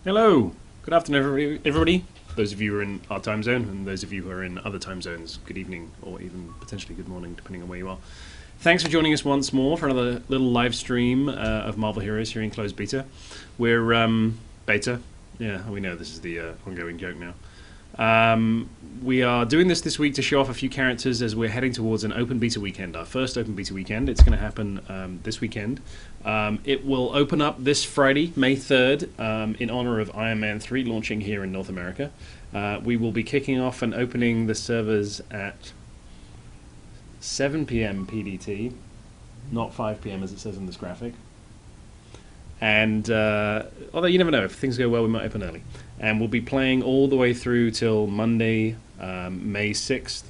Hello, good afternoon, everybody. Those of you who are in our time zone, and those of you who are in other time zones, good evening, or even potentially good morning, depending on where you are. Thanks for joining us once more for another little live stream of Marvel Heroes here in closed beta. We're beta. Yeah, we know this is the ongoing joke now. We are doing this week to show off a few characters as we're heading towards an open beta weekend, our first open beta weekend. It's going to happen this weekend. It will open up this Friday, May 3rd, in honor of Iron Man 3 launching here in North America. We will be kicking off and opening the servers at 7 p.m. PDT, not 5 p.m. as it says in this graphic. And although you never know, if things go well, we might open early. And we'll be playing all the way through till Monday, May 6th,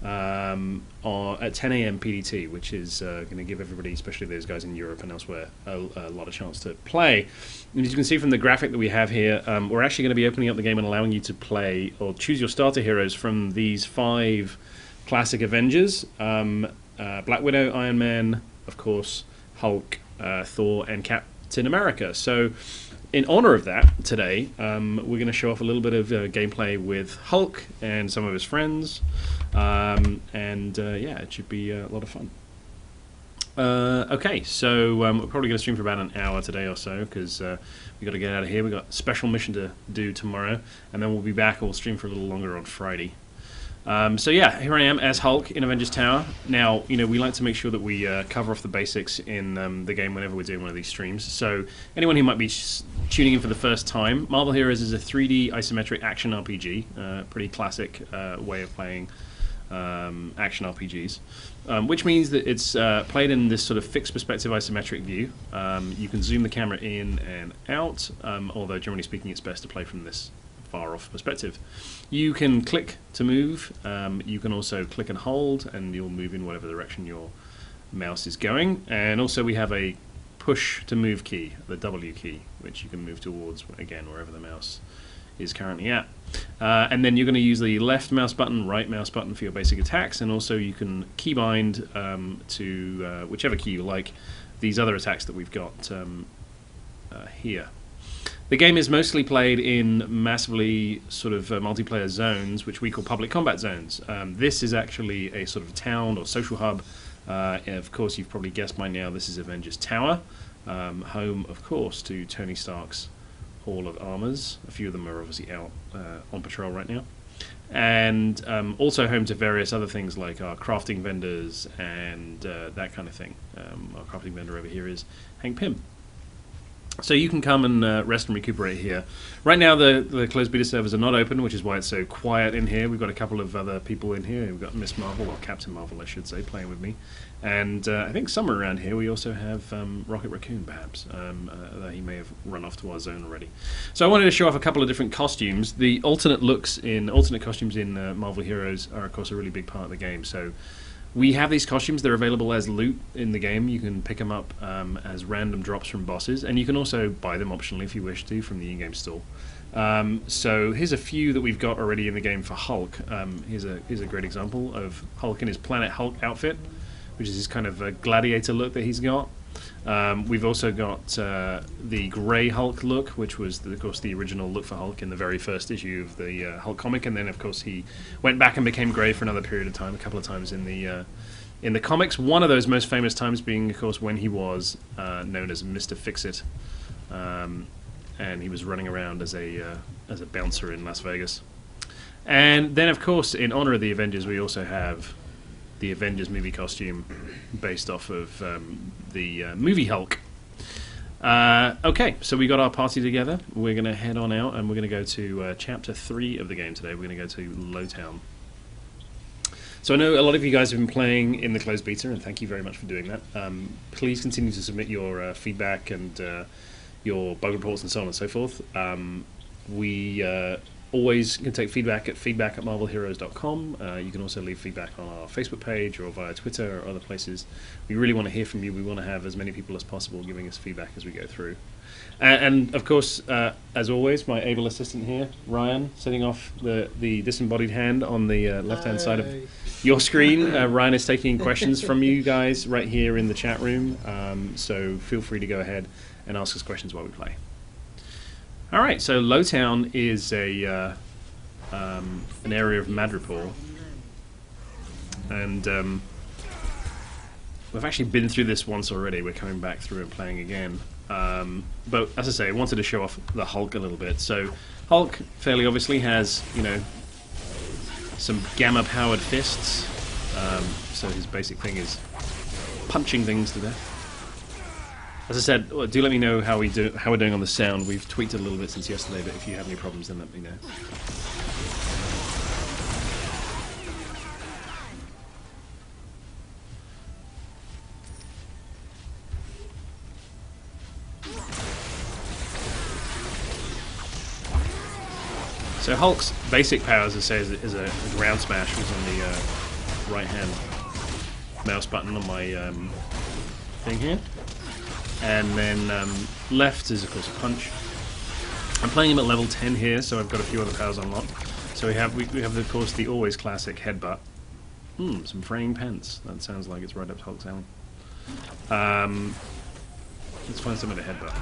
at 10 a.m. PDT, which is going to give everybody, especially those guys in Europe and elsewhere, a lot of chance to play. And as you can see from the graphic that we have here, we're actually going to be opening up the game and allowing you to play or choose your starter heroes from these 5 classic Avengers: Black Widow, Iron Man, of course, Hulk, Thor, and Captain America. So in honor of that, today, we're going to show off a little bit of gameplay with Hulk and some of his friends. Yeah, it should be a lot of fun. Okay, so we're probably going to stream for about an hour today or so, because we've got to get out of here. We've got a special mission to do tomorrow, and then we'll be back, and we'll stream for a little longer on Friday. So yeah, here I am as Hulk in Avengers Tower. Now, we like to make sure that we cover off the basics in the game whenever we're doing one of these streams. So anyone who might be tuning in for the first time, Marvel Heroes is a 3D isometric action RPG, pretty classic way of playing action RPGs, which means that it's played in this sort of fixed perspective isometric view. You can zoom the camera in and out, although generally speaking it's best to play from this far off perspective. You can click to move, you can also click and hold, and you'll move in whatever direction your mouse is going. And also we have a push to move key, the W key, which you can move towards, again, wherever the mouse is currently at. And then you're going to use the left mouse button, right mouse button for your basic attacks, and also you can keybind to whichever key you like these other attacks that we've got here. The game is mostly played in massively sort of multiplayer zones, which we call public combat zones. This is actually a sort of town or social hub. Of course, you've probably guessed by now, this is Avengers Tower, home, of course, to Tony Stark's Hall of Armors. A few of them are obviously out on patrol right now. And also home to various other things like our crafting vendors and that kind of thing. Our crafting vendor over here is Hank Pym. So you can come and rest and recuperate here. Right now the closed beta servers are not open, which is why it's so quiet in here. We've got a couple of other people in here. We've got Miss Marvel, or Captain Marvel I should say, playing with me. And I think somewhere around here we also have Rocket Raccoon, perhaps. He may have run off to our zone already. So I wanted to show off a couple of different costumes. The alternate costumes in Marvel Heroes are, of course, a really big part of the game. So we have these costumes. They're available as loot in the game. You can pick them up as random drops from bosses, and you can also buy them optionally if you wish to from the in-game store. So here's a few that we've got already in the game for Hulk. Here's a great example of Hulk in his Planet Hulk outfit, which is his kind of a gladiator look that he's got. We've also got the Grey Hulk look, which was, of course, the original look for Hulk in the very first issue of the Hulk comic, and then, of course, he went back and became grey for another period of time, a couple of times in the comics. One of those most famous times being, of course, when he was known as Mr. Fix-It, and he was running around as a bouncer in Las Vegas. And then, of course, in honor of the Avengers, we also have the Avengers movie costume based off of the movie Hulk. Okay, so we got our party together. We're going to head on out and we're going to go to Chapter 3 of the game today. We're going to go to Lowtown. So I know a lot of you guys have been playing in the closed beta, and thank you very much for doing that. Please continue to submit your feedback and your bug reports and so on and so forth. We always can take feedback at feedback@marvelheroes.com. You can also leave feedback on our Facebook page or via Twitter or other places. We really want to hear from you. We want to have as many people as possible giving us feedback as we go through. And of course, as always, my able assistant here, Ryan, setting off the disembodied hand on the left-hand side of your screen. Ryan is taking questions from you guys right here in the chat room. So feel free to go ahead and ask us questions while we play. All right, so Lowtown is an area of Madripoor, and we've actually been through this once already. We're coming back through and playing again. But as I say, I wanted to show off the Hulk a little bit. So Hulk, fairly obviously, has some gamma-powered fists. So his basic thing is punching things to death. As I said, do let me know how we're doing on the sound. We've tweaked it a little bit since yesterday, but if you have any problems, then let me know. So Hulk's basic powers, as I say, is a ground smash, which is on the right-hand mouse button on my thing here. And then left is, of course, a punch. I'm playing him at level 10 here, so I've got a few other powers unlocked. So we have, of course, the always classic headbutt. Some fraying pants. That sounds like it's right up Hulk's alley. Let's find some of the headbutt.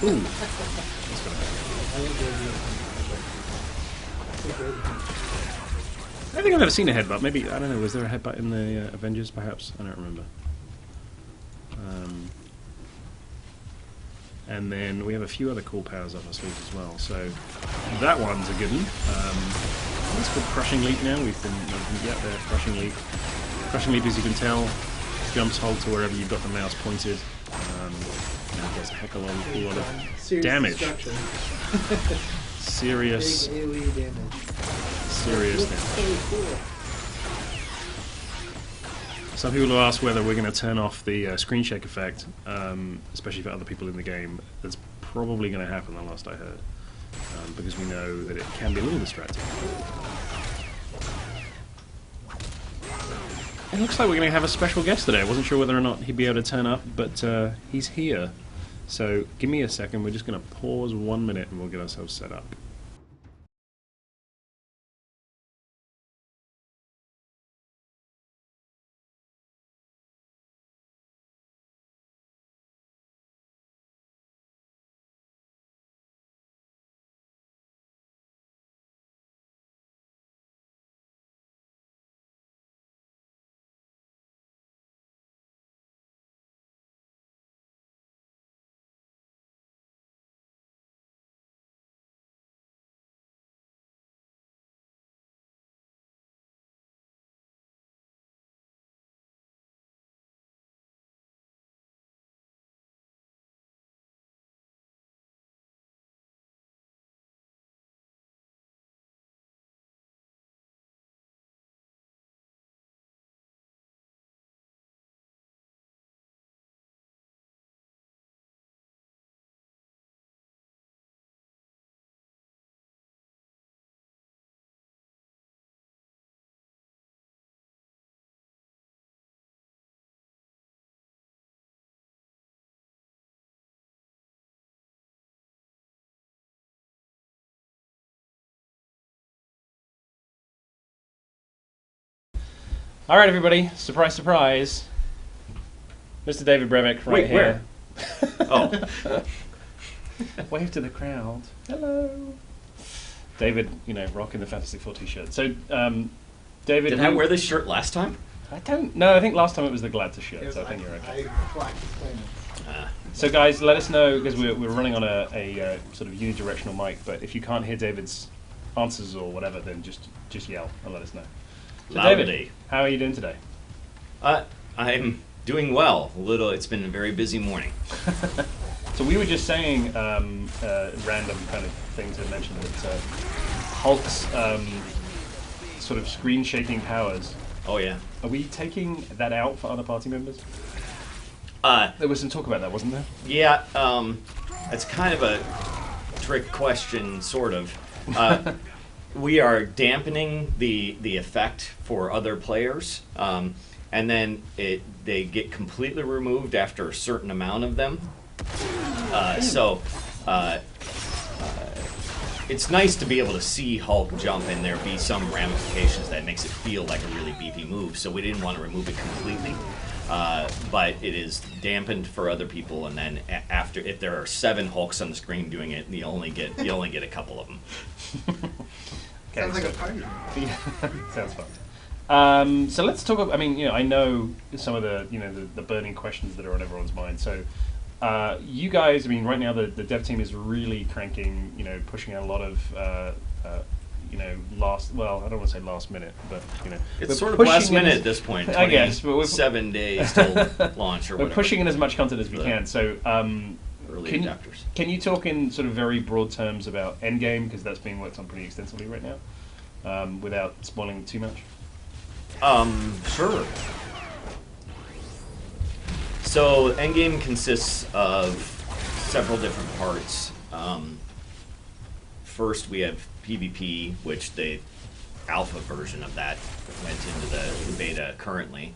Ooh. That's gonna happen. I don't think I've ever seen a headbutt. Maybe, I don't know, was there a headbutt in the Avengers, perhaps? I don't remember. And then we have a few other cool powers up our sleeves as well. So that one's a good one. It's called Crushing Leap now. We've been there, Crushing Leap. Crushing Leap, as you can tell, jumps Hulk to wherever you've got the mouse pointed. And does a heck of a lot of damage. Serious. Big AoE damage. Serious damage. So cool. Some people have asked whether we're going to turn off the screen shake effect, especially for other people in the game. That's probably going to happen, the last I heard, because we know that it can be a little distracting. It looks like we're going to have a special guest today. I wasn't sure whether or not he'd be able to turn up, but he's here. So give me a second. We're just going to pause 1 minute and we'll get ourselves set up. All right, everybody. Surprise, surprise. Mr. David Brevik, right here. Where? Oh. Wave to the crowd. Hello. David, rocking the Fantastic Four t-shirt. So, David... Did I wear this shirt last time? I don't know. I think last time it was the Glad to shirt, so I think you're okay. So, guys, let us know, because we're running on a sort of unidirectional mic, but if you can't hear David's answers or whatever, then just yell and let us know. So David, how are you doing today? I'm doing well. It's been a very busy morning. So we were just saying random kind of things I mentioned that Hulk's sort of screen shaking powers. Oh yeah. Are we taking that out for other party members? There was some talk about that, wasn't there? Yeah. It's kind of a trick question, sort of. We are dampening the effect for other players, and then they get completely removed after a certain amount of them. It's nice to be able to see Hulk jump and there be some ramifications that makes it feel like a really beefy move, so we didn't want to remove it completely. but it is dampened for other people, and then after, if there are 7 Hulks on the screen doing it, you only get a couple of them. Okay, Sounds like a party. Yeah, sounds fun. So let's talk about, I mean, I know some of the, the burning questions that are on everyone's mind. So you guys, I mean, right now the dev team is really cranking, pushing out a lot of, I don't want to say last minute, but, It's sort of pushing last minute as- at this point. I guess, but we're 7 days till launch or we're whatever. pushing in as much content as we The can. So early can, adapters. can you talk in sort of very broad terms about Endgame, because that's being worked on pretty extensively right now, without spoiling too much? Sure. So Endgame consists of several different parts. First, we have PvP, which the alpha version of that went into the beta currently,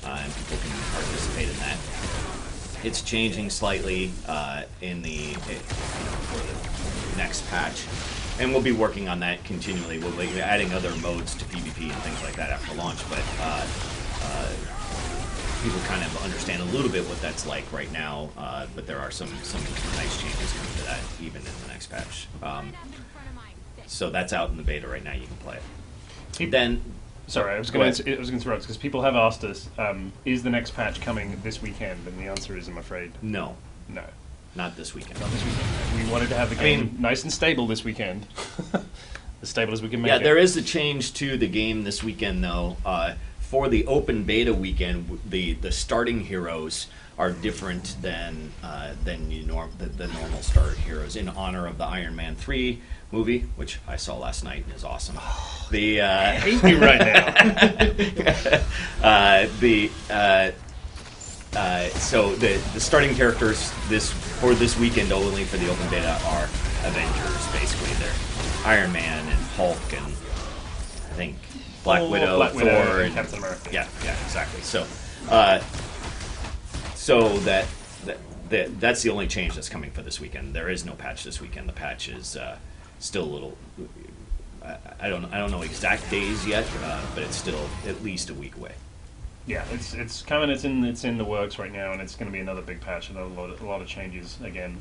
and people can participate in that. It's changing slightly in the for the next patch, and we'll be working on that continually. We'll be adding other modes to PvP and things like that after launch, but people kind of understand a little bit what that's like right now. But there are some nice changes coming to that even in the next patch. So that's out in the beta right now. You can play it. Then. Sorry, I was going to interrupt because people have asked us, is the next patch coming this weekend? And the answer is, I'm afraid, No, no. not this weekend. Not this weekend. We wanted to have the game nice and stable this weekend. As stable as we can make it. Yeah, there is a change to the game this weekend, though. For the open beta weekend, the starting heroes are different than the normal starter heroes in honor of the Iron Man 3 movie, which I saw last night and is awesome. I hate you right now. So the starting characters for this weekend only for the open beta are Avengers, basically. They're Iron Man and Hulk and I think Black Widow, Thor, and Captain America. Yeah, exactly. So that's the only change that's coming for this weekend. There is no patch this weekend. The patch is still a little. I don't know exact days yet, but it's still at least a week away. Yeah, it's coming. It's in the works right now, and it's going to be another big patch and a lot of changes again.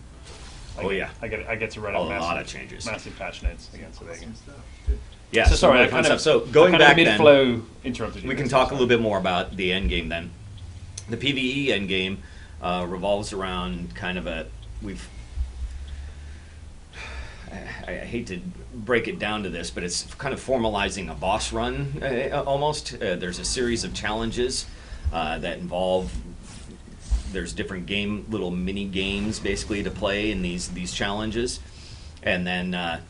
I get to write up a lot of changes, massive patch notes again. So there you go. Yeah. So sorry, going back mid-flow interrupted you. We can talk a little bit more about the end game then. The PvE end game revolves around kind of I hate to break it down to this, but it's kind of formalizing a boss run almost. There's a series of challenges that involve. There's different little mini games basically to play in these challenges, and then that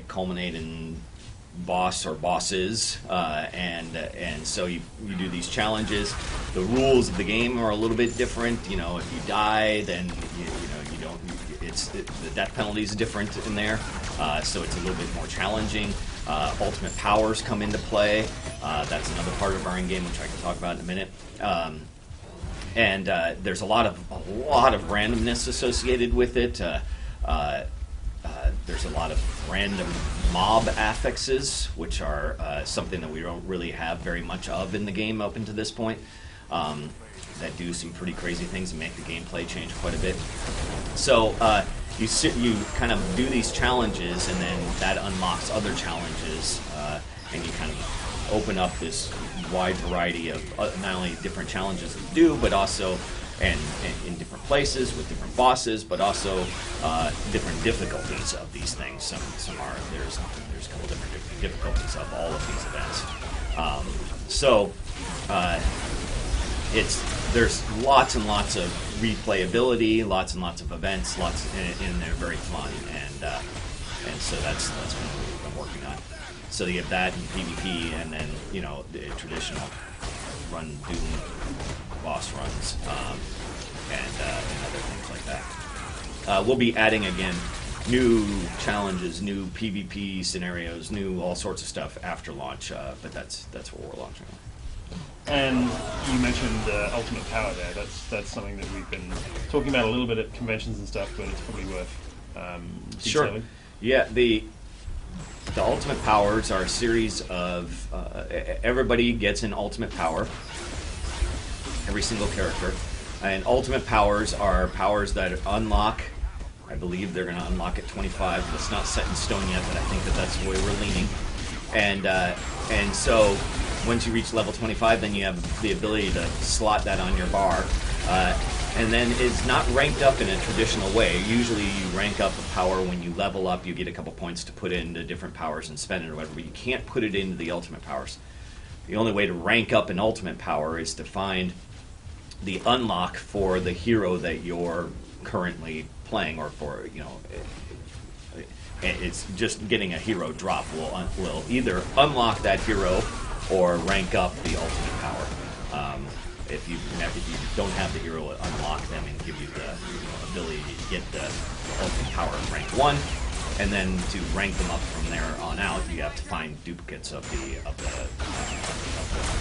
culminate in boss or bosses, and so you do these challenges. The rules of the game are a little bit different. If you die, then you don't. The death penalty is different in there, so it's a little bit more challenging. Ultimate powers come into play. That's another part of our end game, which I can talk about in a minute. And there's a lot of randomness associated with it. There's a lot of random mob affixes, which are something that we don't really have very much of in the game up until this point. That do some pretty crazy things and make the gameplay change quite a bit. So you kind of do these challenges, and then that unlocks other challenges, and you kind of open up this wide variety of not only different challenges to do, but also and in different places with different bosses, but also different difficulties of these things. Some are there's a couple different difficulties of all of these events. There's lots and lots of replayability, lots and lots of events, and they're very fun, and so that's what we've been working on. So you have that in PvP, and then the traditional run Doom boss runs, and other things like that. We'll be adding again new challenges, new PvP scenarios, new all sorts of stuff after launch, but that's what we're launching on. And you mentioned Ultimate Power there. That's something that we've been talking about a little bit at conventions and stuff, but it's probably worth detailing. Sure. Yeah, the ultimate powers are a series of everybody gets an ultimate power, every single character, and ultimate powers are powers that unlock. I believe they're going to unlock at 25. It's not set in stone yet, but I think that that's the way we're leaning. And so once you reach level 25, then you have the ability to slot that on your bar. And then it's not ranked up in a traditional way. Usually you rank up a power when you level up. You get a couple points to put into different powers and spend it or whatever, but you can't put it into the ultimate powers. The only way to rank up an ultimate power is to find the unlock for the hero that you're currently playing, or for, it's just getting a hero drop will either unlock that hero or rank up the ultimate power. If you don't have the hero unlock them and give you the ability to get the ultimate power of rank 1, and then to rank them up from there on out, you have to find duplicates of the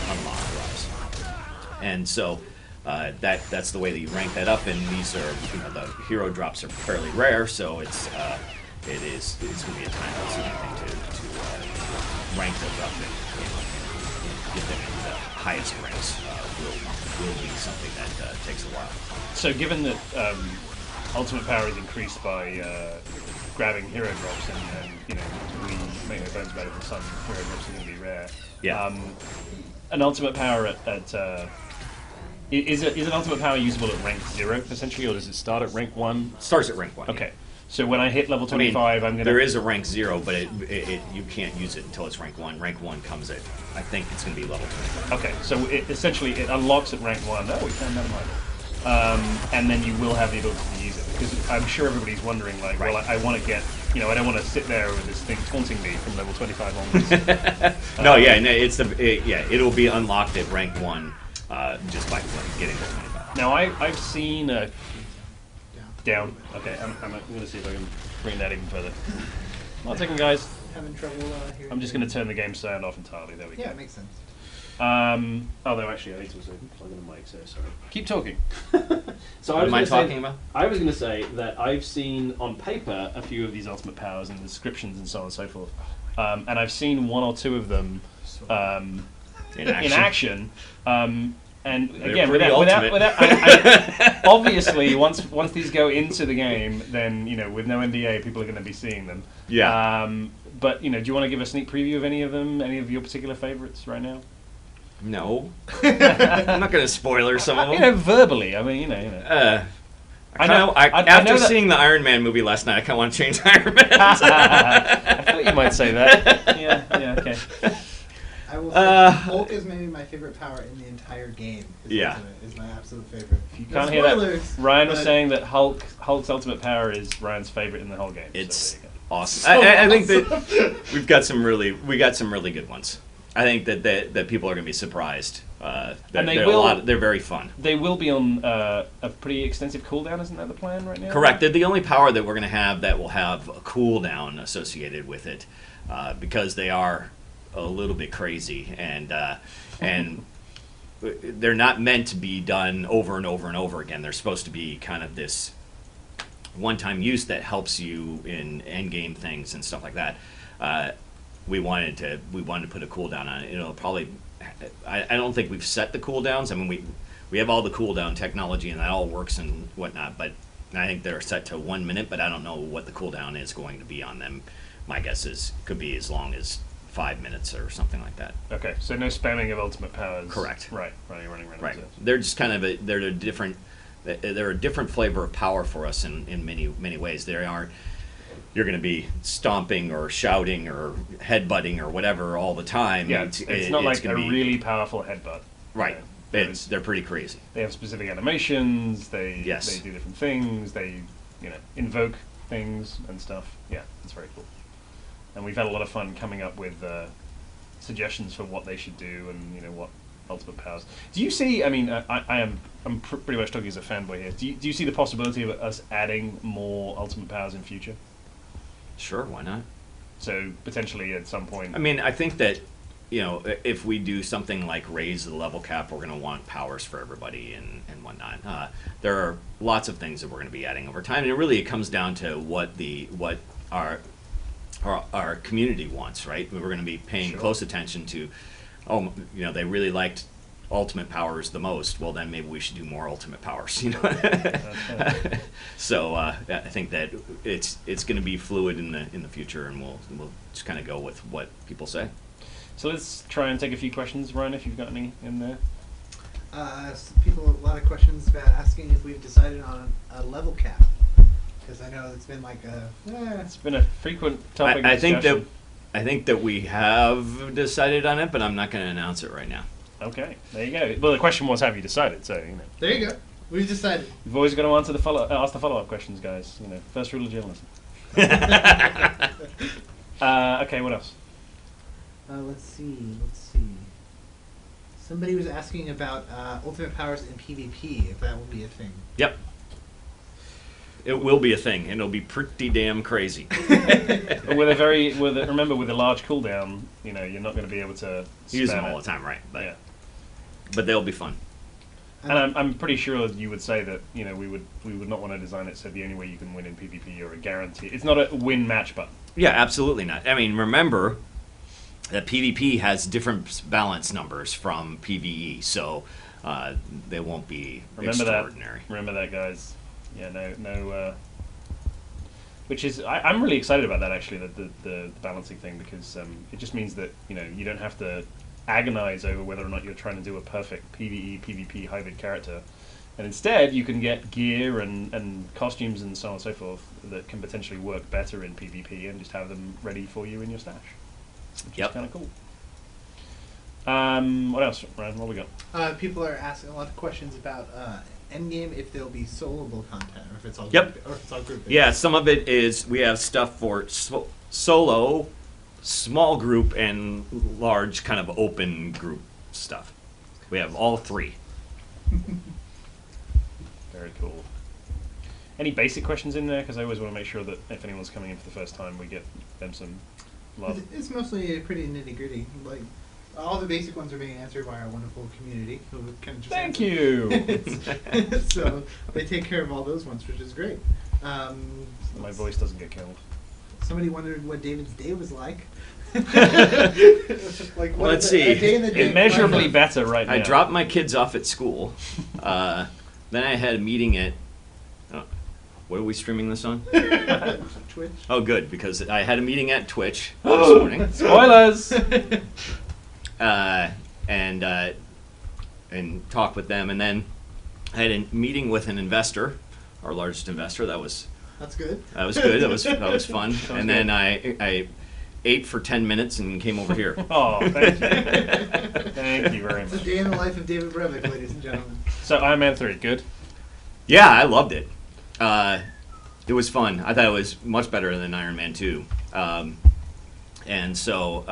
unlock drives. And so that's the way that you rank that up. And these are, the hero drops are fairly rare, so it's going to be a time-consuming thing to rank those up and get them into the highest ranks. Will be something that takes a while. So given that ultimate power is increased by grabbing hero drops, and we make no bones about it, that some hero drops are going to be rare. Yeah. An ultimate power is an ultimate power usable at rank 0 essentially, or does it start at rank 1? It starts at rank 1. Okay. So when I hit level 25, I'm going to... There is a rank 0, but you can't use it until it's rank 1. Rank 1 comes at, I think it's going to be level 25. Okay, so it unlocks at rank 1. Oh, we found that in and then you will have the ability to use it. Because I'm sure everybody's wondering, like, right. Well, I want to get... I don't want to sit there with this thing taunting me from level 25 onwards. It'll be unlocked at rank 1 just by getting level 25. Now, I've seen... Down. Okay, I'm going to see if I can bring that even further. One second, guys. Having trouble here. I'm just going to turn the game sound off entirely. There we go. Yeah, it makes sense. Although actually, I need to also plug in the mic, so sorry. Keep talking. So what am I talking about? I was going to say that I've seen on paper a few of these ultimate powers and descriptions and so on and so forth. And I've seen one or two of them in action. And again, without obviously, once these go into the game, then with no NDA, people are going to be seeing them. Yeah. But do you want to give a sneak preview of any of them? Any of your particular favorites right now? No. I'm not going to spoiler some of them. Verbally. I mean, After seeing the Iron Man movie last night, I kind of want to change Iron Man. I thought you might say that. Yeah. Okay. I will say Hulk is maybe my favorite power in the entire game. Is my absolute favorite. You can't hear that. Ryan was saying that Hulk's ultimate power is Ryan's favorite in the whole game. It's awesome. I think that we got some really good ones. I think that people are going to be surprised. And they're very fun. They will be on a pretty extensive cooldown, isn't that the plan right now? Correct. They're the only power that we're going to have that will have a cooldown associated with it, because they are a little bit crazy, and they're not meant to be done over and over and over again. They're supposed to be kind of this one-time use that helps you in endgame things and stuff like that. We wanted to put a cooldown on it. It'll probably. I don't think we've set the cooldowns. I mean, we have all the cooldown technology and that all works and whatnot, but I think they're set to 1 minute. But I don't know what the cooldown is going to be on them. My guess is could be as long as 5 minutes or something like that. Okay, so no spamming of ultimate powers. Correct. Right, running around. Right. They're just kind of they're a different flavor of power for us in many ways. You're going to be stomping or shouting or headbutting or whatever all the time. Yeah, it's not like a really powerful headbutt. Right. They're pretty crazy. They have specific animations. They do different things. They invoke things and stuff. Yeah, it's very cool. And we've had a lot of fun coming up with suggestions for what they should do and what ultimate powers. Do you see? I mean, I'm pretty much talking as a fanboy here. Do you see the possibility of us adding more ultimate powers in future? Sure, why not? So potentially at some point. I mean, I think that if we do something like raise the level cap, we're going to want powers for everybody and whatnot. There are lots of things that we're going to be adding over time, and it comes down to what our our community wants, right? We're going to be paying close attention to, they really liked ultimate powers the most. Well, then maybe we should do more ultimate powers, So I think that it's going to be fluid in the future, and we'll just kind of go with what people say. So let's try and take a few questions, Ryan, if you've got any in there. People, a lot of questions about asking if we've decided on a level cap. Because I know it's been like it's been a frequent topic. I think that we have decided on it, but I'm not going to announce it right now. Okay, there you go. Well, the question was, have you decided? So There you go. We've decided. You've always got to ask the follow-up questions, guys. First rule of journalism. Okay, what else? Let's see. Somebody was asking about ultimate powers in PvP, if that will be a thing. Yep. It will be a thing, and it'll be pretty damn crazy. Remember, with a large cooldown, you're not going to be able to use them all the time, right? Yeah. But they'll be fun. And I'm pretty sure you would say that we would not want to design it so the only way you can win in PvP or a guarantee. It's not a win match button. Yeah, absolutely not. I mean, remember that PvP has different balance numbers from PvE, so they won't be extraordinary. Remember that, guys. Yeah, no. Which is, I'm really excited about that, actually, the balancing thing, because it just means that you don't have to agonize over whether or not you're trying to do a perfect PvE, PvP hybrid character, and instead you can get gear and costumes and so on and so forth that can potentially work better in PvP, and just have them ready for you in your stash. Which is kind of cool. What else, Ryan? What we got? People are asking a lot of questions about Endgame, if there'll be soloable content, or if it's all Yep. group, or if it's all group. Yeah, some of it is we have stuff for solo, small group, and large kind of open group stuff. We have all three. Very cool. Any basic questions in there? Because I always want to make sure that if anyone's coming in for the first time, we get them some love. It's mostly pretty nitty gritty. Like all the basic ones are being answered by our wonderful community, who can just Thank you. So they take care of all those ones, which is great. So my voice doesn't get killed. Somebody wondered what David's day was like. Let's see. A day in the day Immeasurably better right now. I dropped my kids off at school. Then I had a meeting at. What are we streaming this on? Twitch. Oh, good, because I had a meeting at Twitch this morning. Spoilers. And talk with them, and then I had a meeting with an investor, our largest investor. That's good. That was good. That was fun. And then I ate for 10 minutes and came over here. Oh, thank you. Thank you very It's much. a day in the life of David Brevik, ladies and gentlemen. So Iron Man 3, good? Yeah, I loved it. It was fun. I thought it was much better than Iron Man 2. And so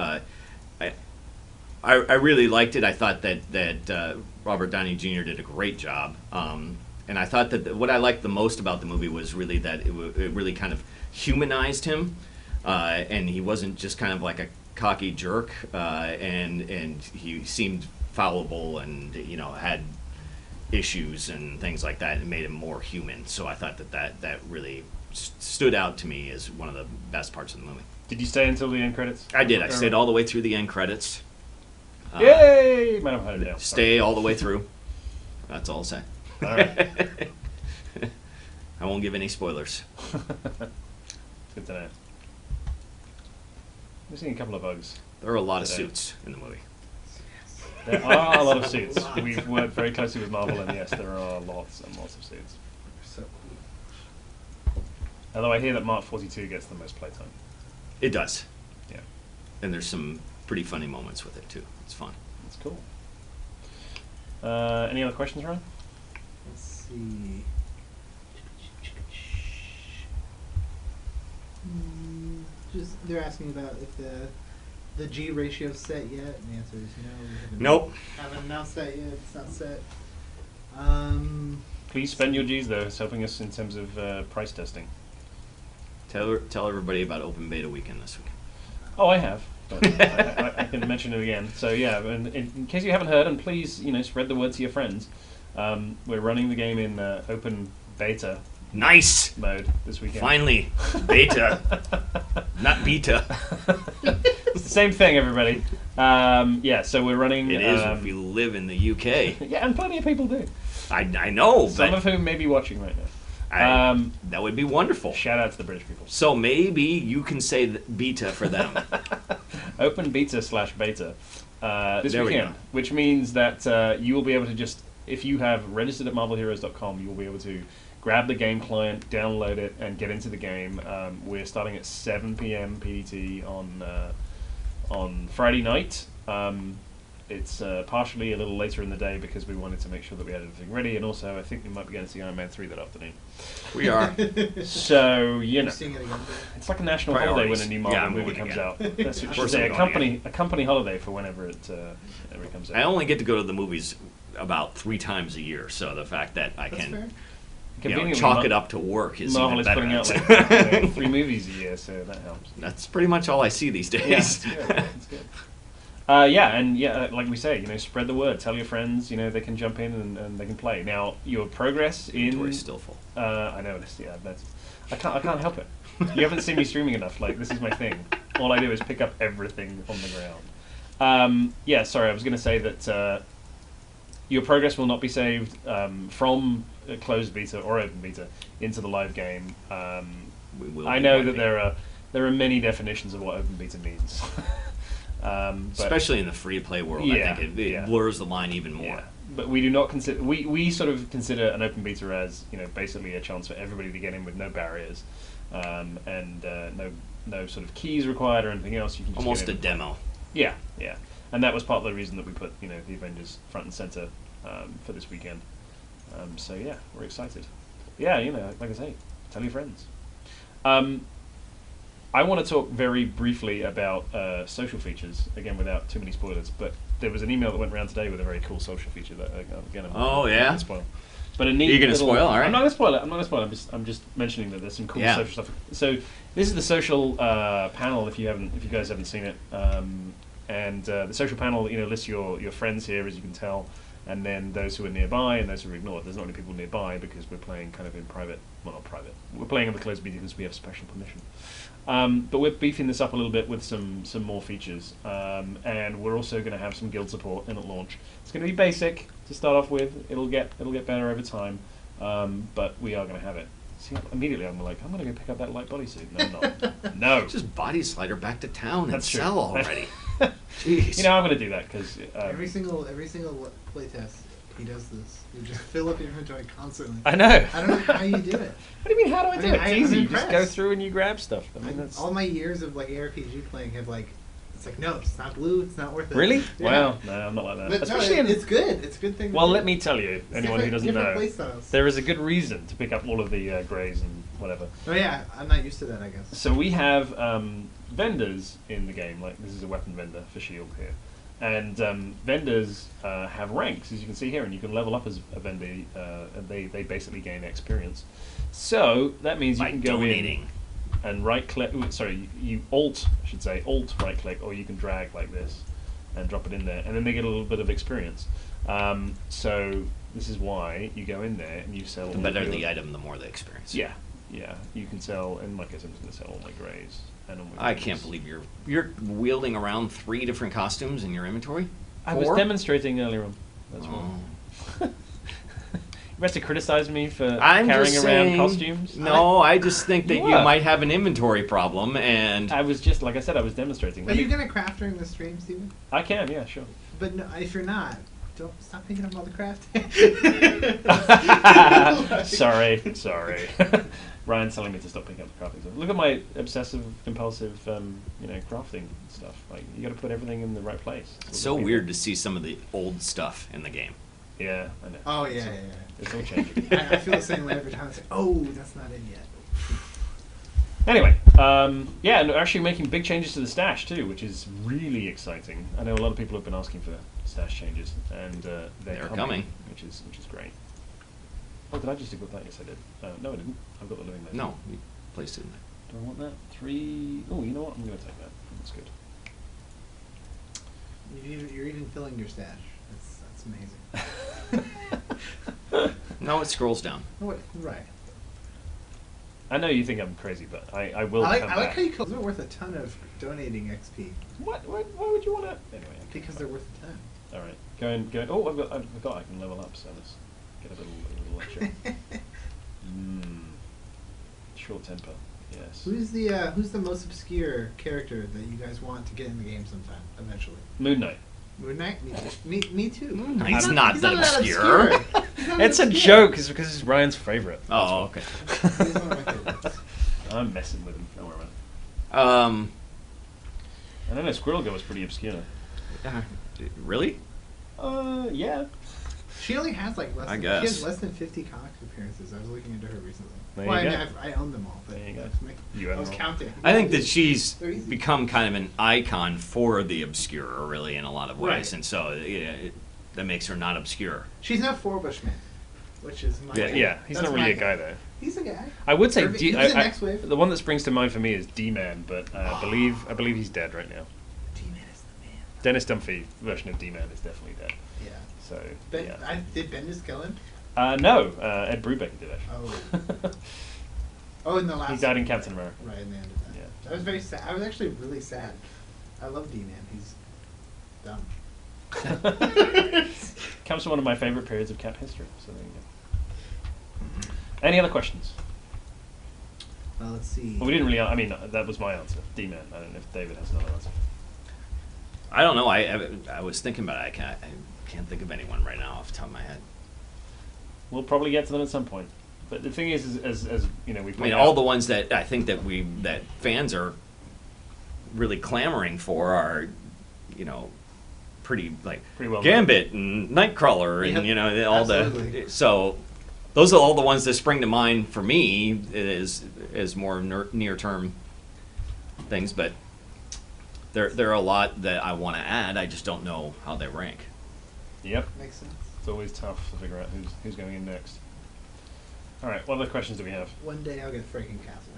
I really liked it. I thought that Robert Downey Jr. did a great job. And I thought that what I liked the most about the movie was really that it really kind of humanized him. And he wasn't just kind of like a cocky jerk. And he seemed fallible and, had issues and things like that. It made him more human. So I thought that really stood out to me as one of the best parts of the movie. Did you stay until the end credits? I did. I stayed all the way through the end credits. Yay! Might have had it down. Stay all the way through. That's all I'll say. All right. I won't give any spoilers. Good to know. We've seen a couple of bugs. There are a lot of suits in the movie. There are a lot of suits. We've worked very closely with Marvel, and yes, there are lots and lots of suits. So Although I hear that Mark 42 gets the most playtime. It does. Yeah. And there's some pretty funny moments with it, too. It's fun. That's cool. Any other questions, Ryan? let's see. Just they're asking about if the G ratio is set yet, and the answer is no. Nope. Haven't announced that yet. It's not set. Please spend your Gs, though. It's helping us in terms of price testing. Tell everybody about Open Beta Weekend this weekend. Oh, I have. But I can mention it again. So yeah, and in case you haven't heard, and please, spread the word to your friends. We're running the game in open beta Nice. mode this weekend. Finally, beta, not beta. It's the same thing, everybody. Yeah, so we're running. It is if you live in the UK. Yeah, and plenty of people do. I know, Some but of whom may be watching right now. that would be wonderful. Shout out to the British people. So maybe you can say beta for them. Open beta/beta this There we weekend, go. which means that you will be able to just, if you have registered at marvelheroes.com, you will be able to grab the game client, download it, and get into the game. We're starting at 7 p.m. PDT on Friday night. It's partially a little later in the day because we wanted to make sure that we had everything ready, and also I think we might be going to see Iron Man 3 that afternoon. We are. So, you know, Seeing it again. it's like a national Priorities. holiday when a new Marvel Yeah, I'm movie going comes again. out. That's what Of you course say, I'm going a company holiday for whenever it comes out. I only get to go to the movies about 3 times a year, so the fact that I That's can fair. Conveniently, chalk it up to work is Marvel even is better. putting out like 3 movies a year, so that helps. That's pretty much all I see these days. Yeah, that's good. That's good. Like we say, you know, spread the word. Tell your friends, you know, they can jump in and they can play. Now, your progress in Inventory's still full. I know it is. Yeah, I can't help it. You haven't seen me streaming enough. Like, this is my thing. All I do is pick up everything on the ground. Sorry, I was going to say that your progress will not be saved from a closed beta or open beta into the live game. We will I be know wiping. that there are many definitions of what open beta means. But, Especially in the free-to-play world, Yeah, I think it yeah. blurs the line even more. yeah, but we do not consider we sort of consider an open beta as, you know, basically a chance for everybody to get in with no barriers, and no sort of keys required or anything else. You can just Almost get a in. demo. Yeah, yeah, and that was part of the reason that we put, you know, the Avengers front and center for this weekend. So yeah, we're excited. Yeah, you know, like I say, tell your friends. I want to talk very briefly about social features, again, without too many spoilers, but there was an email that went around today with a very cool social feature that, again, I'm Oh, not yeah? gonna spoil. But a neat You're gonna little- spoil? All right. I'm not going to spoil it. I'm just mentioning that there's some cool Yeah. social stuff. So this is the social panel, if you guys haven't seen it. And the social panel, you know, lists your friends here, as you can tell, and then those who are nearby and those who are ignored. There's not any people nearby because we're playing kind of in private. Well, not private. We're playing in the closed beta because we have special permission. But we're beefing this up a little bit with some more features, and we're also going to have some guild support in at launch. It's going to be basic to start off with. It'll get better over time, but we are going to have it. See, immediately I'm like, I'm going to go pick up that light bodysuit. No, I'm not. No. Just body slider back to town and That's true. sell already. Jeez. You know, I'm going to do that because Every single playtest, he does this. You just fill up your inventory constantly. I know. I don't know how you do it. What do you mean? How do I do mean, it? It's I'm easy. You just go impressed. through and you grab stuff. I mean, that's All my years of like ARPG playing have like, it's like, no, it's not blue. It's not worth it. really. Yeah. Well, no, I'm not like that. But no, Especially in it's good. It's a good thing. to well, do. let me tell you, It's anyone who doesn't different know, play styles. there is a good reason to pick up all of the greys and whatever. Oh yeah, I'm not used to that, I guess. So we have vendors in the game. Like, this is a weapon vendor for Shield here, and vendors have ranks, as you can see here, and you can level up as a vendor, and they basically gain experience. So that means you By can go donating. in and right click. Sorry, you alt, I should say, alt right click, or you can drag like this and drop it in there, and then they get a little bit of experience. So this is why you go in there and you sell. The all better of your- the item, the more the experience. Yeah, yeah. You can sell, and like I said, I'm just going to sell all my greys and all my I greys. can't believe you're wielding around 3 different costumes in your inventory. I was 4? demonstrating earlier on. That's Oh. wrong. You have to criticize me for I'm carrying just around saying, costumes. No, I just think that You you are. might have an inventory problem, and I was just, like I said, I was demonstrating. Are you gonna craft during the stream, Steven? I can, yeah, sure. But no, if you're not, don't stop picking up all the craft. sorry. Ryan's telling me to stop picking up the crafting stuff. Look at my obsessive, compulsive, crafting stuff. Like, you got to put everything in the right place. it's so weird to see some of the old stuff in the game. Yeah, I know. Oh yeah, yeah. It's all changing. I feel the same way every time. It's like, oh, that's not in yet. Anyway, yeah, and actually making big changes to the stash too, which is really exciting. I know a lot of people have been asking for stash changes, and they're coming. which is great. Oh, did I just equip that? Yes, I did. No, I didn't. I've got the living legend. No, you placed it in there. Do I want that? 3. Oh, you know what? I'm going to take that. That's good. You're even filling your stash. That's amazing. No, it scrolls down. Oh, wait, right. I know you think I'm crazy, but I will I come like back. how you call those are worth a ton of donating XP What? Why would you want to? Anyway. because they're worth a ton. All right. Go. Oh, I forgot I can level up, so let's get a little lecture. Short temper. Yes. Who's the most obscure character that you guys want to get in the game sometime eventually? Moon Knight. Moon Knight? Me too. Moon Knight's not he's that that obscure. He's not It's a obscure. joke, it's because it's Ryan's favorite. Oh, okay. He's one of my favorites. I'm messing with him. Don't worry about it. Um, I don't know. Squirrel Girl was pretty obscure. really? Yeah. She only has like less. I She guess. has less than 50 comics appearances. I was looking into her recently. There well, you I mean, go. I own them all. But There you go. You I own was them all. counting. I think that she's They're easy. become kind of an icon for the obscure, really, in a lot of ways, Right. and so that makes her not obscure. She's not Forbushman, which is my. Yeah, he's that's not my really a guy though. He's a guy. I would say Or he's in Next Wave. the one that springs to mind for me is D-Man, but I believe he's dead right now. D-Man is the man. Dennis Dunphy version of D-Man is definitely dead. Yeah. So Ben, yeah. did Bendis kill him? No, Ed Brubaker did actually. Oh. Oh, in the last. He died in Captain America. Right in the end of that. Yeah. I was very sad. I was actually really sad. I love D-Man. He's dumb. Comes from one of my favorite periods of Cap history. So there you go. Any other questions? Let's see. Well, we didn't really. I mean, that was my answer. D-Man. I don't know if David has another answer. I don't know. I was thinking about it. I can't think of anyone right now off the top of my head. We'll probably get to them at some point. But the thing is as you know, we. I mean, all the ones that I think that fans are really clamoring for are, pretty well Gambit and Nightcrawler and Yep, all absolutely. so those are all the ones that spring to mind for me as more near term things, but there are a lot that I want to add. I just don't know how they rank. Yep. Makes sense. It's always tough to figure out who's going in next. All right. What other questions do we have? One day I'll get Franken Castle,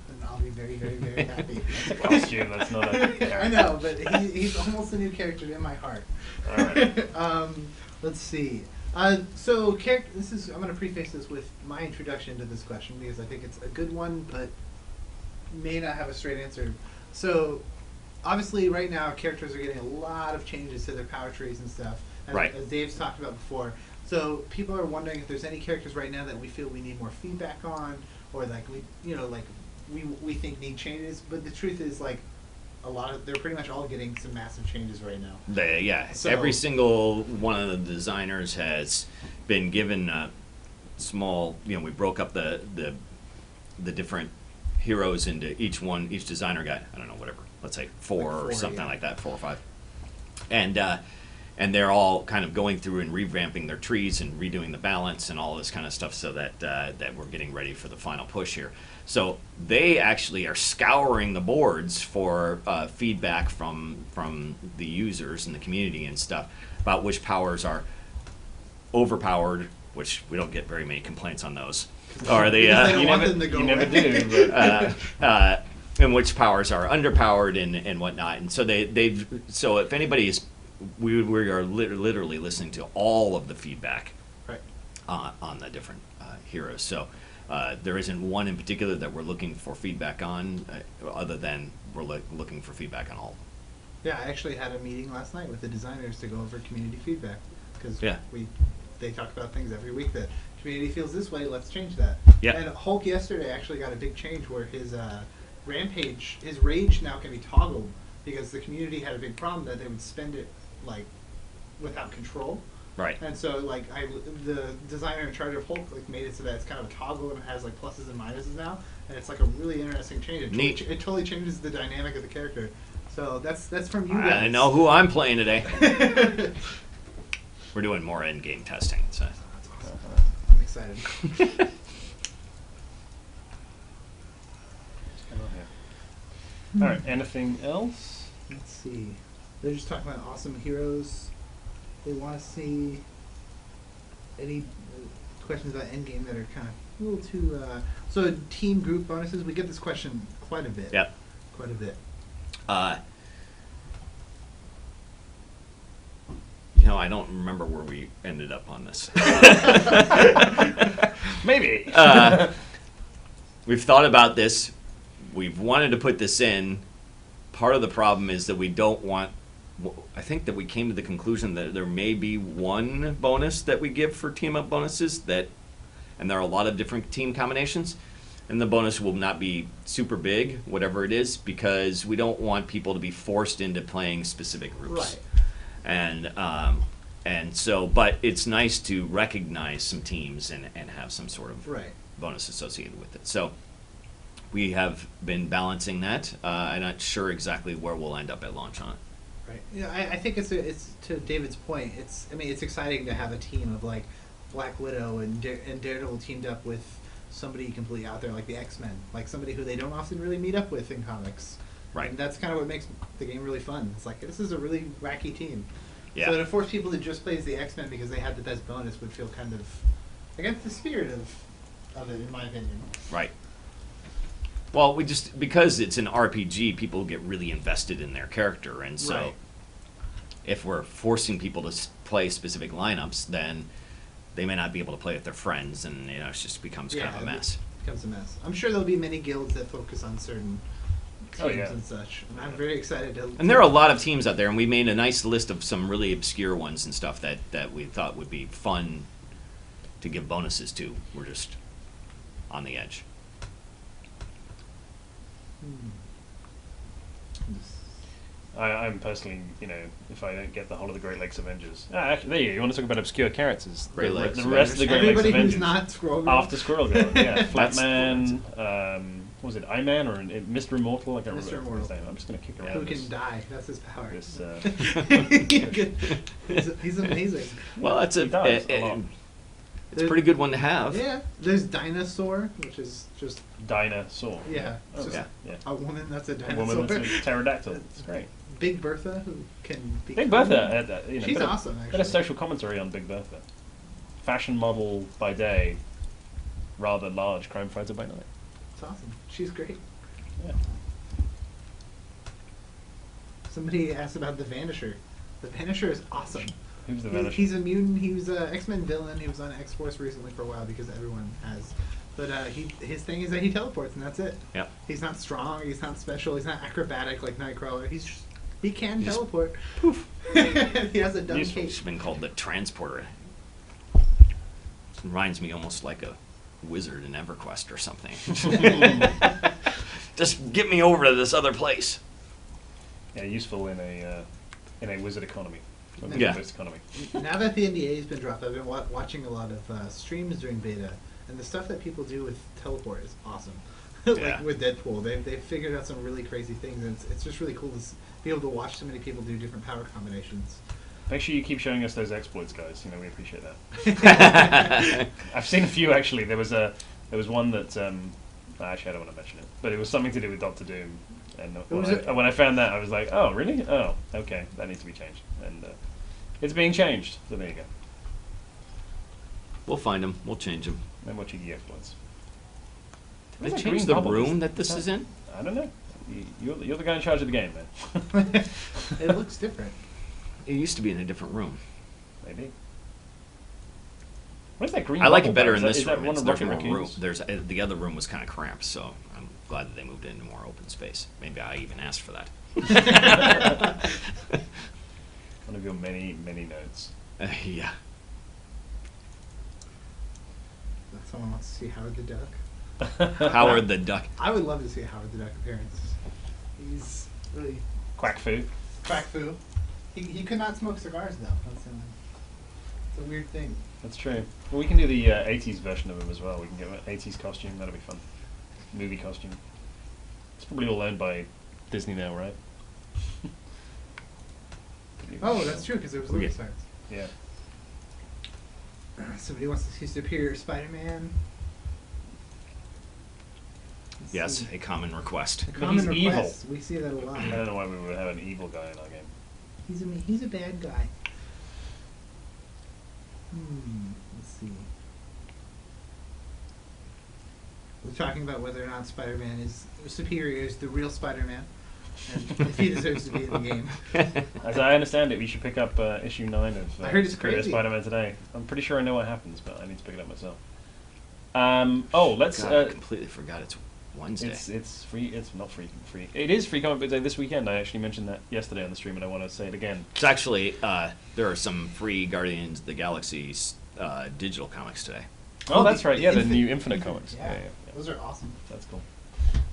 and I'll be very, very, very happy. That's a costume. That's not a character. I know, but he's almost a new character in my heart. All right. Let's see. So, this is. I'm going to preface this with my introduction to this question because I think it's a good one, but may not have a straight answer. So, obviously, right now characters are getting a lot of changes to their power trees and stuff. Right. As Dave's talked about before. So people are wondering if there's any characters right now that we feel we need more feedback on, or we think need changes. But the truth is, they're pretty much all getting some massive changes right now. So- Every single one of the designers has been given a small. We broke up the different heroes into each designer got, I don't know, whatever. Let's say four or something yeah. like that, 4 or 5, and they're all kind of going through and revamping their trees and redoing the balance and all this kind of stuff so that that we're getting ready for the final push here. So they actually are scouring the boards for feedback from the users and the community and stuff about which powers are overpowered, which we don't get very many complaints on those. Or they Because they don't you want never, them to go you never away. do. But, and which powers are underpowered and whatnot. And so so if anybody is, we are literally listening to all of the feedback Right. on the different heroes. So there isn't one in particular that we're looking for feedback on, other than we're looking for feedback on all. Yeah, I actually had a meeting last night with the designers to go over community feedback because Yeah. they talk about things every week that community feels this way. Let's change that. Yeah. And Hulk yesterday actually got a big change where his rage now can be toggled because the community had a big problem that they would spend it without control. Right. And so the designer in charge of Hulk made it so that it's kind of a toggle and it has pluses and minuses now, and it's a really interesting change. Neat. It totally changes the dynamic of the character. So that's from you guys. I know who I'm playing today. We're doing more Endgame testing. So. That's awesome. I'm excited. all right. Anything else? Let's see. They're just talking about awesome heroes. They want to see any questions about Endgame that are kind of a little too. So team group bonuses. We get this question quite a bit. Yep. Quite a bit. I don't remember where we ended up on this. Maybe. we've thought about this. We've wanted to put this in. Part of the problem is that we don't want. I think that we came to the conclusion that there may be one bonus that we give for team up bonuses and there are a lot of different team combinations, and the bonus will not be super big, whatever it is, because we don't want people to be forced into playing specific groups. Right. And so, but it's nice to recognize some teams and have some sort of Right. bonus associated with it. So we have been balancing that. I'm not sure exactly where we'll end up at launch on it. Right. Yeah, I think it's to David's point. It's exciting to have a team of like Black Widow and Daredevil teamed up with somebody completely out there like the X-Men, like somebody who they don't often really meet up with in comics. Right. And that's kind of what makes the game really fun. It's like this is a really wacky team. Yeah. So to force people to just play as the X-Men because they had the best bonus would feel kind of against the spirit of it, in my opinion. Right. Well, because it's an RPG, people get really invested in their character, and so Right. if we're forcing people to play specific lineups, then they may not be able to play with their friends, and it just becomes kind of a mess. It becomes a mess. I'm sure there'll be many guilds that focus on certain teams and such. And I'm very excited to. And there are a lot of teams out there, and we made a nice list of some really obscure ones and stuff that we thought would be fun to give bonuses to. We're just on the edge. I'm personally, if I don't get the whole of the Great Lakes Avengers. Actually, there you go. You want to talk about obscure characters? Great Lakes The rest of the Great Everybody Lakes who's Avengers. not Squirrel Girl. After Squirrel Girl, yeah. Flatman, what was it, I-Man or Mr. Immortal? I can't Mr. remember his Immortal. name. I'm just going to kick around Who this. can die? That's his power. This, he's amazing. Well, it's He does a lot. it's a pretty good one to have. Yeah. There's Dinosaur, which is just Dinosaur. yeah. Oh, Just yeah. a woman that's a A dinosaur. woman that's a pterodactyl. It's great. Big Bertha, who can be. Big Bertha. She's bit of- awesome, Bit actually. of social commentary on Big Bertha. Fashion model by day, rather large crime fighter by night. It's awesome. She's great. Yeah. Somebody asked about the Vanisher. The Vanisher is awesome. Who's the He- Vanisher? He's a mutant. He was an X-Men villain. He was on X-Force recently for a while because everyone has. But his thing is that he teleports, and that's it. Yep. He's not strong. He's not special. He's not acrobatic like Nightcrawler. He can He's- teleport. Poof. He has a dumb Useful. cape. It's been called the Transporter. It reminds me almost like a wizard in EverQuest or something. Just get me over to this other place. Yeah, useful in a wizard economy. A Yeah. wizard economy. Now that the NDA has been dropped, I've been watching a lot of streams during beta, and the stuff that people do with teleport is awesome. Like Yeah. with Deadpool, they've figured out some really crazy things, and it's just really cool to be able to watch so many people do different power combinations. Make sure you keep showing us those exploits, guys. We appreciate that. I've seen a few actually. There was one that actually I don't want to mention it, but it was something to do with Doctor Doom. And when I found that, I was like, oh really? Oh okay, that needs to be changed, and it's being changed. So there you go. We'll find them. We'll change them. No more cheeky exploits. They What's that changed green the bubble? room that this is in? I don't know. You're the guy in charge of the game, man. It looks different. It used to be in a different room. Maybe. What's that green? I like bubble it better though? in Is this that room. one It's, of there's Rocket more room. Raccoon's? The other room was kind of cramped, so I'm glad that they moved it into more open space. Maybe I even asked for that. One of your many notes. Yeah. Someone wants to see Howard the Duck. Howard the Duck. I would love to see a Howard the Duck appearance. He's really Quack foo. crack foo. He could not smoke cigars though. It's a weird thing. That's true. Well, we can do the 80s version of him as well. We can get an 80s costume. That'll be fun. Movie costume. It's probably all owned by Disney now, right? Oh, that's true because it was Okay. LucasArts. Yeah. Somebody wants to see Superior Spider-Man. Let's Yes, see. a common request. But Common he's evil. request. We see that a lot. I don't know why we would have an evil guy in our game. He's a bad guy. Let's see. We're talking about whether or not Spider-Man is superior is the real Spider-Man, and if he deserves to be in the game. As I understand it, we should pick up issue 9 of I heard it's Superior crazy. Spider-Man today. I'm pretty sure I know what happens, but I need to pick it up myself. Let's. God, I completely forgot it's Wednesday. It's free. It's not free. Free. It is Free Comic Book Day this weekend. I actually mentioned that yesterday on the stream, and I want to say it again. It's actually there are some free Guardians of the Galaxy digital comics today. Oh, that's right. Yeah, the new Infinite comics. Yeah. Yeah. Those are awesome. That's cool.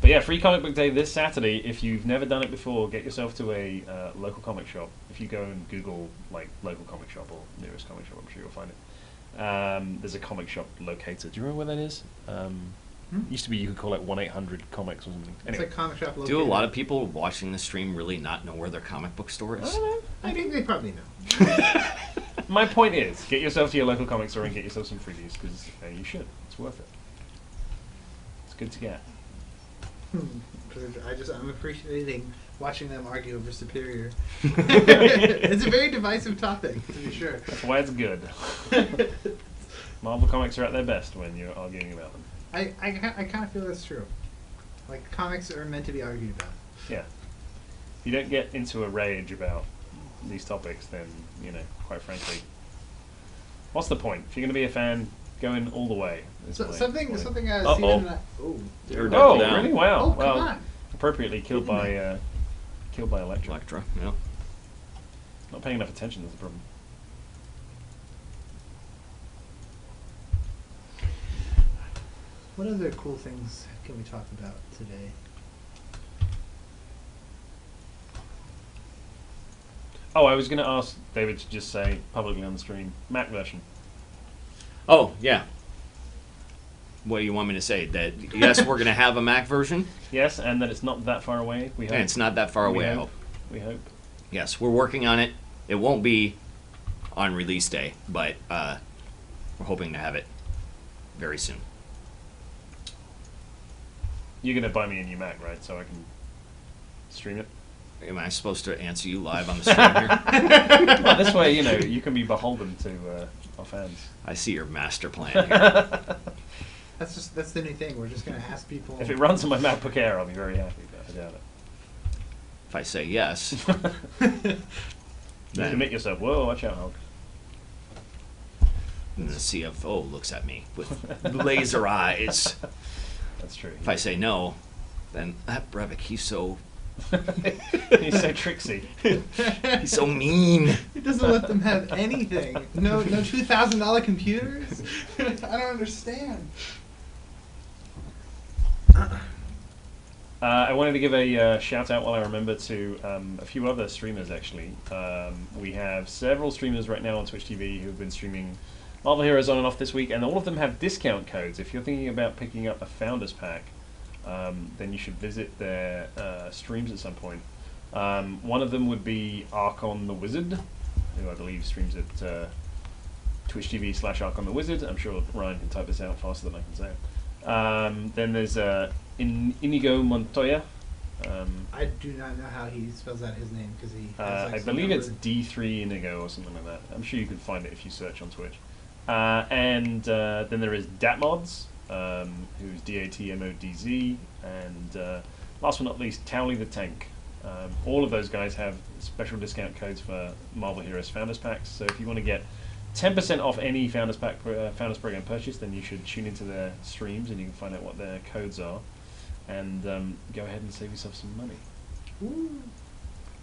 But yeah, Free Comic Book Day this Saturday. If you've never done it before, get yourself to a local comic shop. If you go and Google like local comic shop or nearest comic shop, I'm sure you'll find it. There's a comic shop locator. Do you remember where that is? Used to be you could call it 1-800-COMICS or something. It's Anyway. like comic shop. Do a lot of people watching the stream really not know where their comic book store I is? don't know. I think they probably know. My point is, get yourself to your local comic store and get yourself some freebies, because you should. It's worth it. It's good to get. I'm appreciating watching them argue over Superior. It's a very divisive topic, to be sure. That's why it's good. Marvel comics are at their best when you're arguing about them. I kind of feel that's true. Like, comics are meant to be argued about. Yeah. If you don't get into a rage about these topics, then, quite frankly, what's the point? If you're going to be a fan, go in all the way. Something Steven and I... They're Oh, down. really? Wow. Oh, come well, on. appropriately killed by Electra. Electra, yeah. Not paying enough attention is the problem. What other cool things can we talk about today? Oh, I was going to ask David to just say publicly on the stream, Mac version. Oh, yeah. What do you want me to say? That yes, we're going to have a Mac version? Yes, and that it's not that far away. We hope. And it's not that far away, I hope. We hope. Yes, we're working on it. It won't be on release day, but we're hoping to have it very soon. You're going to buy me a new Mac, right? So I can stream it? Am I supposed to answer you live on the stream here? Well, this way, you can be beholden to our fans. I see your master plan here. That's the new thing. We're just going to ask people... If it runs on my MacBook Air, I'll be very happy, but I doubt it. If I say yes, You commit yourself. Whoa, watch out, Hulk. then the CFO looks at me with laser eyes. That's true. If I say no, then that Brevik, he's so He's so tricksy. he's so mean. He doesn't let them have anything. No $2,000 computers? I don't understand. I wanted to give a shout out while I remember to a few other streamers actually. We have several streamers right now on Twitch TV who have been streaming Marvel Heroes on and off this week, and all of them have discount codes. If you're thinking about picking up a Founders Pack, then you should visit their streams at some point. One of them would be Archon the Wizard, who I believe streams at Twitch TV/Archon the Wizard. I'm sure Ryan can type this out faster than I can say it. Then there's Inigo Montoya. I do not know how he spells out his name because he. Has, I believe it's D3 Inigo or something like that. I'm sure you can find it if you search on Twitch. And then there is Datmods, who's DATMODZ, and last but not least, Towley the Tank. All of those guys have special discount codes for Marvel Heroes Founders Packs. So if you want to get 10% off any Founders Pack Founders Program purchase, then you should tune into their streams and you can find out what their codes are, and go ahead and save yourself some money. Ooh.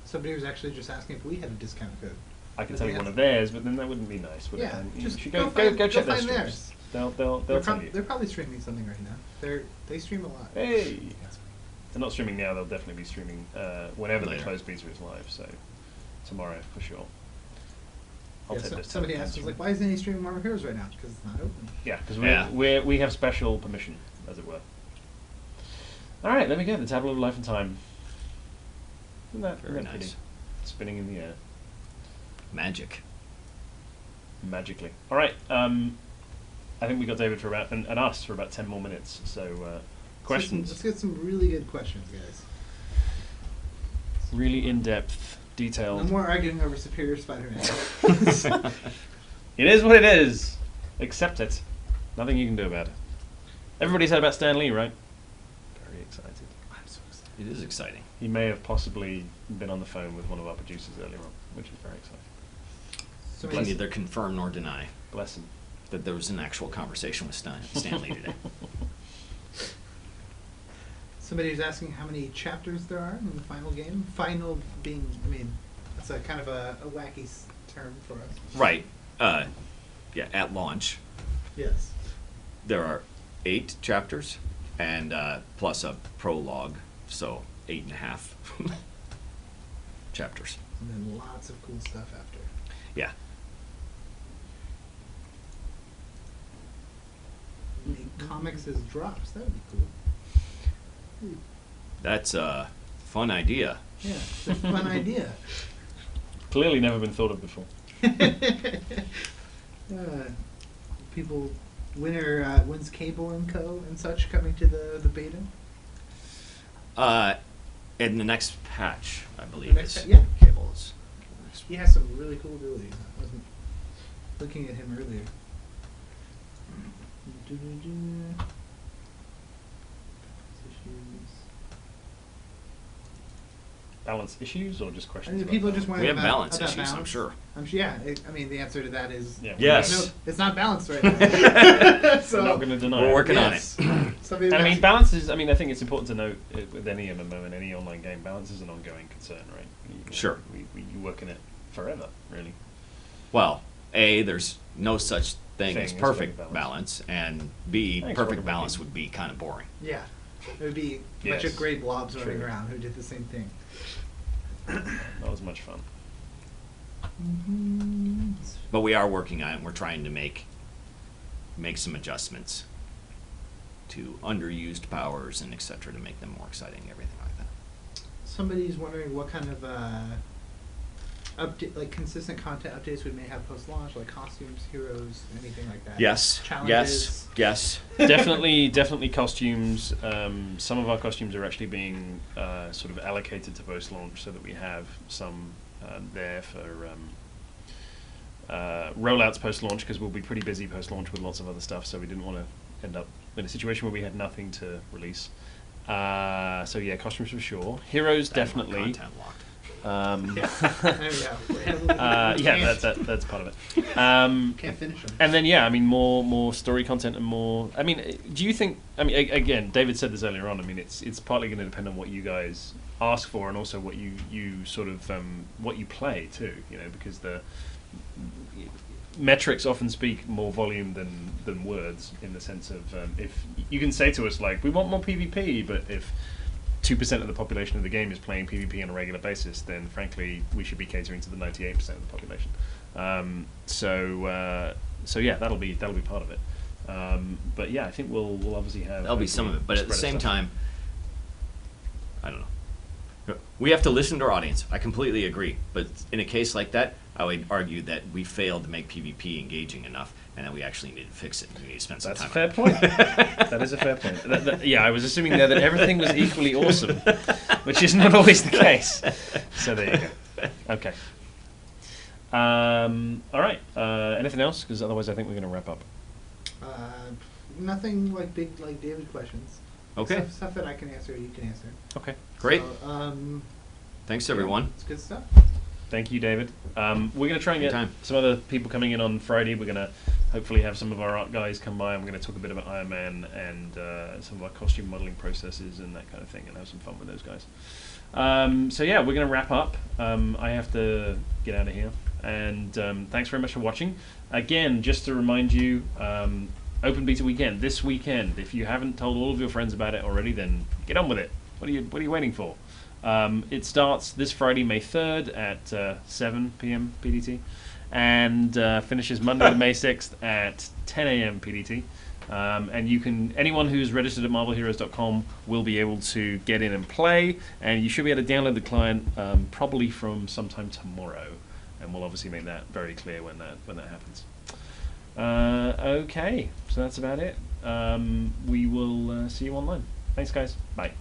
Somebody was actually just asking if we had a discount code. I can tell you one of theirs, but then that wouldn't be nice, would Yeah, it? You just should go go check their find streams. theirs. They'll They're, tell you. they're probably streaming something right now. They stream a lot. Hey! They're not streaming now, they'll definitely be streaming whenever Later. the closed beta is live, so tomorrow for sure. I'll Yeah, take this somebody to asked us, like, why isn't he streaming Marvel Heroes right now? Because it's not open. Yeah, because Yeah. we have special permission, as it were. Alright, there we go, the Tablet of Life and Time. Isn't that Very pretty? nice. Spinning in the air. Magic. Magically. Alright, I think we got David for about, and us for about 10 more minutes, so questions. Let's get some really good questions, guys. Really in-depth, detailed. No more arguing over Superior Spider-Man. It is what it is. Accept it. Nothing you can do about it. Everybody's heard about Stan Lee, right? Very excited. I'm so excited. It is exciting. He may have possibly been on the phone with one of our producers earlier on, which is very exciting. So Can neither confirm nor deny. Bless him. that there was an actual conversation with Stanley today. Somebody's asking how many chapters there are in the final game. Final being, I mean, that's a kind of a wacky term for us. Right. Yeah, at launch, Yes. there are 8 chapters, and plus a prologue, so 8.5 chapters. And then lots of cool stuff after. Yeah. Make comics as drops. That would be cool. That's a fun idea. Yeah, it's a fun idea. Clearly never been thought of before. People, when's Cable and Co. and such coming to the beta? In the next patch, I believe. The next is yeah. Cables. He has some really cool abilities. I wasn't looking at him earlier. Balance issues or just I questions? mean, about people balance? just want We have about balance about issues, I'm balance. sure. Yeah, I mean, the answer to that is Yeah. Yes. no, it's not balanced right now. I'm not going to deny We're it. working on yes. it. Somebody I mean, asked- balance is. I mean, I think it's important to note with any MMO and any online game, balance is an ongoing concern, right? Sure. You work in it forever, really. Well, A, there's no such thing as Thing as perfect perfect balance, and B, Thanks, perfect Robert. balance would be kind of boring. Yeah, it would be a bunch Yes. of gray blobs running True. around who did the same thing. Not as much fun. But we are working on it, and we're trying to make some adjustments to underused powers and et cetera to make them more exciting, everything like that. Somebody's wondering what kind of update, like consistent content updates we may have post-launch, like costumes, heroes, anything like that. Yes, Challenges. yes. Definitely costumes. Some of our costumes are actually being sort of allocated to post-launch, so that we have some there for rollouts post-launch, because we'll be pretty busy post-launch with lots of other stuff. So we didn't want to end up in a situation where we had nothing to release. So yeah, costumes for sure. Heroes definitely. Content locked. There we go. Yeah, that's part of it. Can't finish them. And then yeah, I mean more story content and more. I mean, do you think? I mean, again, David said this earlier on. I mean, it's partly going to depend on what you guys ask for, and also what you sort of what you play too. You know, because the metrics often speak more volume than words, in the sense of if you can say to us like, we want more PvP, but if 2% of the population of the game is playing PvP on a regular basis, then frankly we should be catering to the 98% of the population. So yeah, that'll be part of it. But yeah, I think we'll obviously have. That'll be some of it, but at the spread of same stuff. time, I don't know. We have to listen to our audience. I completely agree. But in a case like that, I would argue that we failed to make PvP engaging enough, and that we actually need to fix it. We need to spend some That's a time. fair point. That is a fair point. Yeah, I was assuming there that everything was equally awesome, which is not always the case. So there you go. Okay. All right. Anything else? Because otherwise, I think we're going to wrap up. Nothing like big like David questions. Okay. Stuff that I can answer, you can answer. Okay. Great. So, Thanks, everyone. It's good stuff. Thank you, David. We're going to try and get Anytime. some other people coming in on Friday. We're going to hopefully have some of our art guys come by, and we're going to talk a bit about Iron Man and some of our costume modeling processes and that kind of thing, and have some fun with those guys. So yeah, we're going to wrap up. I have to get out of here. And thanks very much for watching. Again, just to remind you, Open Beta Weekend, this weekend. If you haven't told all of your friends about it already, then get on with it. What are you waiting for? It starts this Friday, May 3rd at 7 p.m. PDT, and finishes Monday, May 6th at 10 a.m. PDT. And anyone who's registered at marvelheroes.com will be able to get in and play, and you should be able to download the client probably from sometime tomorrow, and we'll obviously make that very clear when that happens. Okay, so that's about it. We will see you online. Thanks, guys. Bye.